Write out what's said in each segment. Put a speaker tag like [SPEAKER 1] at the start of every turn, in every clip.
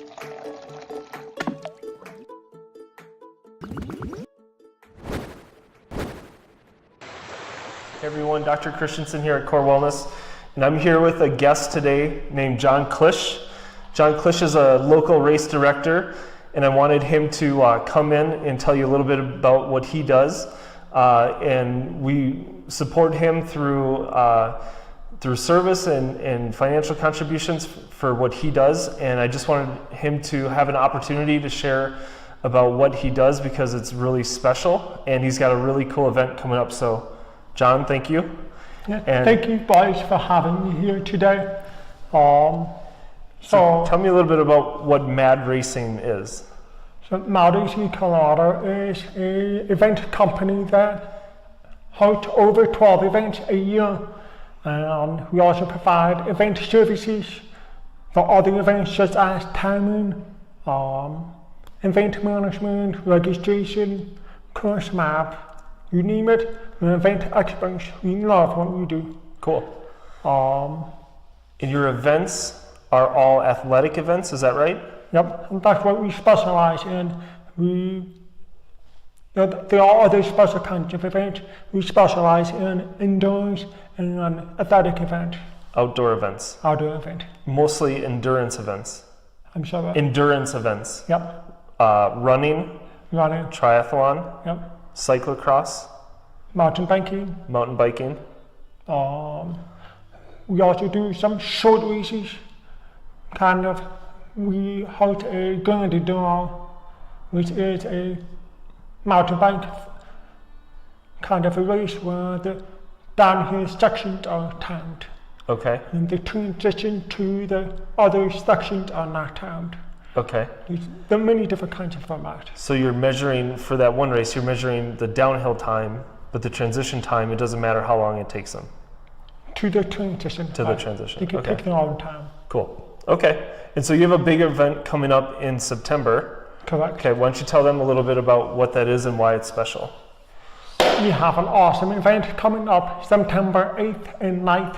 [SPEAKER 1] Hey everyone, Dr. Christianson here at Core Wellness, and I'm here with a guest today named John Klish. John Klish is a local race director, and I wanted him to come in and tell you a little bit about what he does. And we support him through service and financial contributions for what he does. And I just wanted him to have an opportunity to share about what he does because it's really special, and he's got a really cool event coming up. So John, thank you.
[SPEAKER 2] Yeah, thank you, Bryce, for having me here today.
[SPEAKER 1] So tell me a little bit about what Mad Racing is.
[SPEAKER 2] So Mad Racing Colorado is an event company that hosts over 12 events a year. And we also provide event services for other events such as timing, event management, registration, course map, you name it, an event experts. We love what we do.
[SPEAKER 1] Cool. And your events are all athletic events, is that right?
[SPEAKER 2] Yep, and that's what we specialize in. There are other special kinds of events. We specialize in indoors and athletic events.
[SPEAKER 1] Outdoor events.
[SPEAKER 2] Outdoor event.
[SPEAKER 1] Mostly endurance events.
[SPEAKER 2] I'm sorry.
[SPEAKER 1] Endurance events.
[SPEAKER 2] Yep.
[SPEAKER 1] Running.
[SPEAKER 2] Running.
[SPEAKER 1] Triathlon.
[SPEAKER 2] Yep.
[SPEAKER 1] Cyclocross.
[SPEAKER 2] Mountain biking.
[SPEAKER 1] Mountain biking.
[SPEAKER 2] We also do some short races. We hold a Grand Tour, which is a mountain bike kind of a race where the downhill sections are timed.
[SPEAKER 1] Okay.
[SPEAKER 2] And the transition to the other sections are not timed.
[SPEAKER 1] Okay.
[SPEAKER 2] There are many different kinds of formats.
[SPEAKER 1] So you're measuring, for that one race, you're measuring the downhill time, but the transition time, it doesn't matter how long it takes them.
[SPEAKER 2] To the transition.
[SPEAKER 1] To the transition.
[SPEAKER 2] They can take their own time.
[SPEAKER 1] Cool. Okay. And so you have a big event coming up in September.
[SPEAKER 2] Correct.
[SPEAKER 1] Okay, why don't you tell them a little bit about what that is and why it's special?
[SPEAKER 2] We have an awesome event coming up September 8th and 9th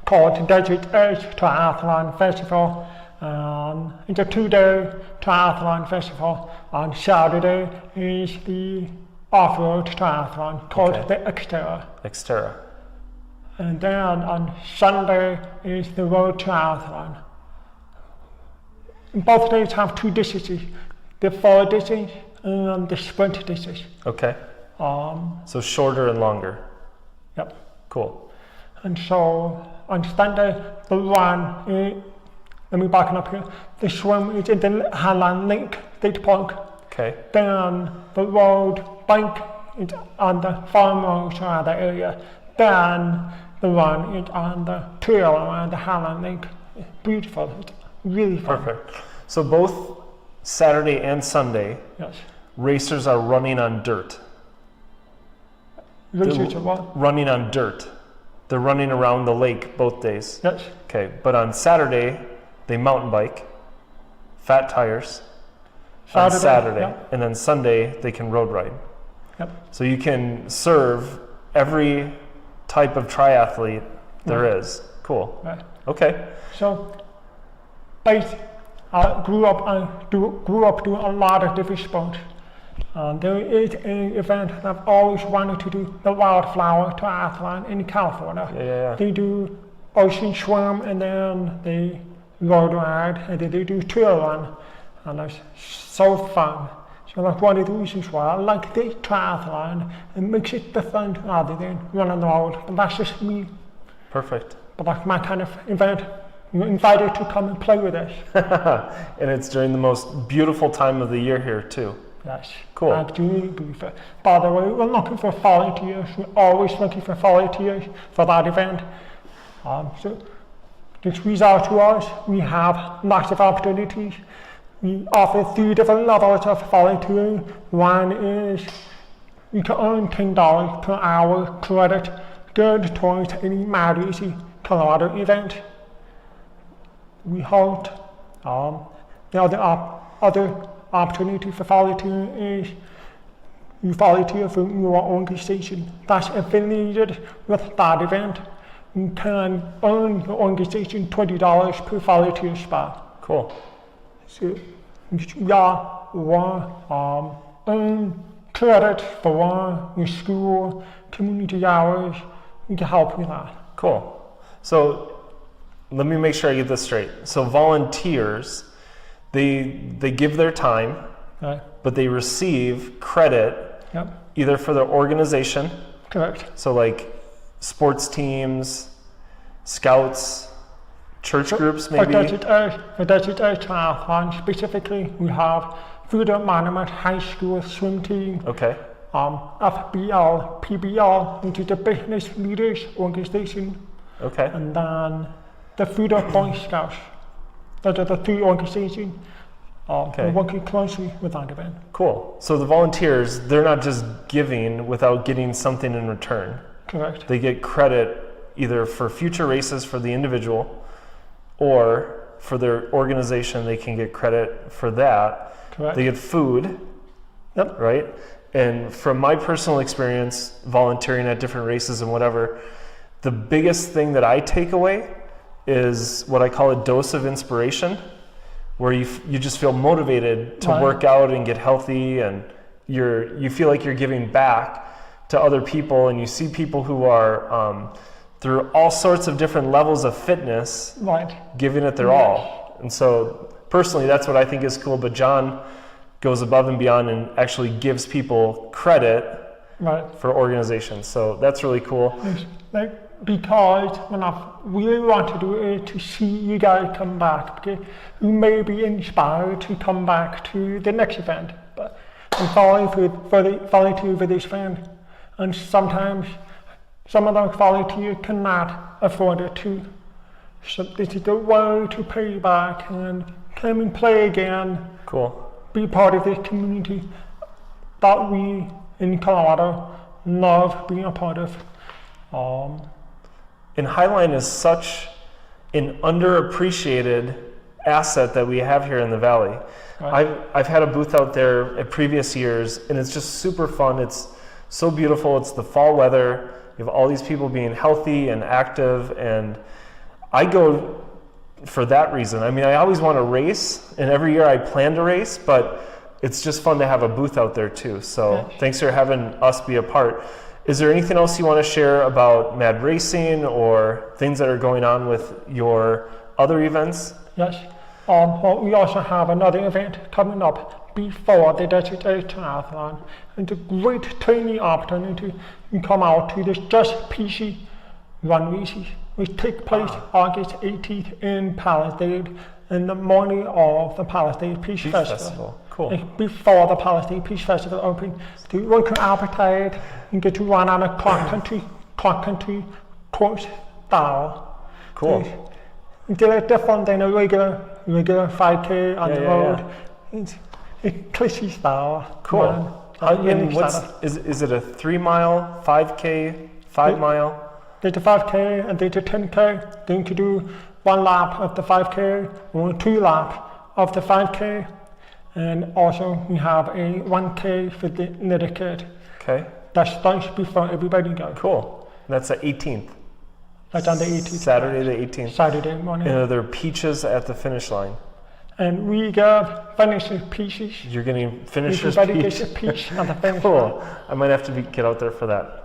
[SPEAKER 2] called Desert Edge Triathlon Festival. It's a 2-day triathlon festival. On Saturday is the off-road triathlon called the Xterra.
[SPEAKER 1] Xterra.
[SPEAKER 2] And then on Sunday is the road triathlon. And both days have two distances, the 4 distance and the sprint distance.
[SPEAKER 1] Okay. So shorter and longer.
[SPEAKER 2] Yep.
[SPEAKER 1] Cool.
[SPEAKER 2] And so on Sunday, the run, let me back it up here. The swim is in the Highline State Park.
[SPEAKER 1] Okay.
[SPEAKER 2] Then the road bike is on the farmers around the area. Then the run is on the trail around the Highline Lake. It's beautiful. It's really fun.
[SPEAKER 1] Perfect. So both Saturday and Sunday,
[SPEAKER 2] yes,
[SPEAKER 1] racers are running on dirt.
[SPEAKER 2] Racers are what?
[SPEAKER 1] Running on dirt. They're running around the lake both days.
[SPEAKER 2] Yes.
[SPEAKER 1] Okay, but on Saturday, they mountain bike, fat tires, on Saturday,
[SPEAKER 2] yep.
[SPEAKER 1] And then Sunday, they can road ride.
[SPEAKER 2] Yep.
[SPEAKER 1] So you can serve every type of triathlete there is. Cool.
[SPEAKER 2] Right.
[SPEAKER 1] Okay.
[SPEAKER 2] So, I grew up doing a lot of different sports. There is an event that I've always wanted to do, the Wildflower Triathlon in California.
[SPEAKER 1] Yeah.
[SPEAKER 2] They do ocean swim and then they road ride and then they do trail run. And it's so fun. So that's one of the reasons why I like the triathlon. It makes it different rather than running the road. But that's just me.
[SPEAKER 1] Perfect.
[SPEAKER 2] But that's my kind of event. You're invited to come and play with us.
[SPEAKER 1] And it's during the most beautiful time of the year here too.
[SPEAKER 2] Yes.
[SPEAKER 1] Cool.
[SPEAKER 2] Absolutely beautiful. By the way, we're looking for volunteers. We're always looking for volunteers for that event. So just reach out to us. We have lots of opportunities. We offer 3 different levels of volunteering. One is you can earn $10 per hour credit good towards any Mad Racing Colorado event. We hold the other opportunity for volunteering is you volunteer for your organization that's affiliated with that event. You can earn your organization $20 per volunteer spot.
[SPEAKER 1] Cool.
[SPEAKER 2] So earn credit for your school, community hours. We can help with that.
[SPEAKER 1] Cool. So let me make sure I get this straight. So volunteers, they give their time,
[SPEAKER 2] Right.
[SPEAKER 1] but they receive credit
[SPEAKER 2] Yep.
[SPEAKER 1] either for their organization,
[SPEAKER 2] Correct.
[SPEAKER 1] so like sports teams, scouts, church groups maybe.
[SPEAKER 2] For Desert Edge Triathlon specifically, we have Fruita Monument High School swim team,
[SPEAKER 1] Okay.
[SPEAKER 2] FBL, PBL, which is the Business Leaders Organization,
[SPEAKER 1] Okay.
[SPEAKER 2] and then the Fruita Boy Scouts. Those are the three organizations.
[SPEAKER 1] Okay.
[SPEAKER 2] We're working closely with that event.
[SPEAKER 1] Cool. So the volunteers, they're not just giving without getting something in return.
[SPEAKER 2] Correct.
[SPEAKER 1] They get credit either for future races for the individual or for their organization, they can get credit for that.
[SPEAKER 2] Correct.
[SPEAKER 1] They get food,
[SPEAKER 2] Yep.
[SPEAKER 1] right? And from my personal experience, volunteering at different races and whatever, the biggest thing that I take away is what I call a dose of inspiration, where you just feel motivated to
[SPEAKER 2] Right.
[SPEAKER 1] work out and get healthy, and you feel like you're giving back to other people, and you see people who are through all sorts of different levels of fitness
[SPEAKER 2] Right.
[SPEAKER 1] giving it their all. And so personally, that's what I think is cool. But John goes above and beyond and actually gives people credit
[SPEAKER 2] Right.
[SPEAKER 1] for organizations. So that's really cool.
[SPEAKER 2] Because when I really want to do it to see you guys come back, because you may be inspired to come back to the next event, but I'm volunteer for this event, and sometimes some of those volunteers cannot afford it too. So this is the way to pay back and come and play again,
[SPEAKER 1] Cool.
[SPEAKER 2] be part of this community that we in Colorado love being a part of.
[SPEAKER 1] And Highline is such an underappreciated asset that we have here in the valley.
[SPEAKER 2] Right.
[SPEAKER 1] I've had a booth out there at previous years, and it's just super fun. It's so beautiful. It's the fall weather. You have all these people being healthy and active, and I go for that reason. I mean, I always want to race, and every year I plan to race, but it's just fun to have a booth out there too. So
[SPEAKER 2] Yes.
[SPEAKER 1] thanks for having us be a part. Is there anything else you want to share about Mad Racing or things that are going on with your other events?
[SPEAKER 2] Yes. Well, we also have another event coming up before the Desert Edge Triathlon. It's a great training opportunity to come out to this Just PC run races, which take place August 18th in Palisade in the morning of the Palisade Peace Festival.
[SPEAKER 1] Cool.
[SPEAKER 2] It's before the Palisade Peace Festival opens. To run your appetite and get to run on a cross country course style.
[SPEAKER 1] Cool.
[SPEAKER 2] It's a little different than a regular 5K on the road. It's clishy style.
[SPEAKER 1] Cool.
[SPEAKER 2] run. I'm really
[SPEAKER 1] And what's
[SPEAKER 2] excited.
[SPEAKER 1] is it a 3 mile, 5K, 5 mile?
[SPEAKER 2] There's a 5K and there's a 10K. Then you can do 1 lap of the 5K or 2 laps of the 5K. And also we have a 1K for the little kid.
[SPEAKER 1] Okay.
[SPEAKER 2] That starts before everybody goes.
[SPEAKER 1] Cool. That's the 18th.
[SPEAKER 2] That's on the 18th.
[SPEAKER 1] Saturday the 18th.
[SPEAKER 2] Saturday morning.
[SPEAKER 1] And are there peaches at the finish line?
[SPEAKER 2] And we got finisher pieces.
[SPEAKER 1] You're getting finishers
[SPEAKER 2] Everybody
[SPEAKER 1] peach.
[SPEAKER 2] gets a peach on the finish line.
[SPEAKER 1] Cool. I might have to get out there for that.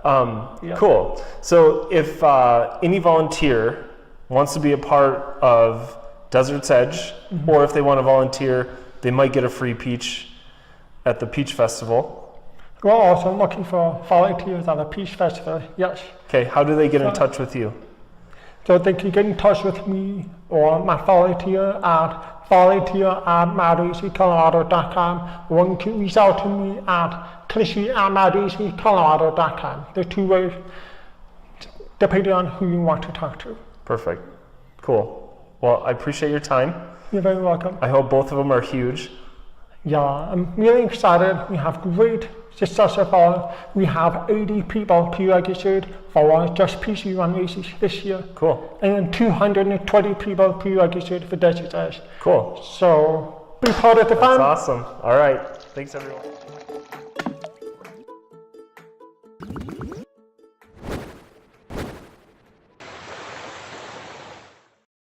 [SPEAKER 2] Yeah.
[SPEAKER 1] Cool. So if any volunteer wants to be a part of Desert's Edge, or if they want to volunteer, they might get a free peach at the Peach Festival.
[SPEAKER 2] We're also looking for volunteers at the Peach Festival, yes.
[SPEAKER 1] Okay, how do they get in touch with you?
[SPEAKER 2] So they can get in touch with me or my volunteer at volunteer@madracingcolorado.com, or you can reach out to me at clishy@madracingcolorado.com. There's 2 ways, depending on who you want to talk to.
[SPEAKER 1] Perfect. Cool. Well, I appreciate your time.
[SPEAKER 2] You're very welcome.
[SPEAKER 1] I hope both of them are huge.
[SPEAKER 2] Yeah, I'm really excited. We have great success so far. We have 80 people pre-registered for our Just PC run races this year.
[SPEAKER 1] Cool.
[SPEAKER 2] And 220 people pre-registered for Desert Edge.
[SPEAKER 1] Cool.
[SPEAKER 2] So be part of the fun.
[SPEAKER 1] That's awesome. All right. Thanks, everyone.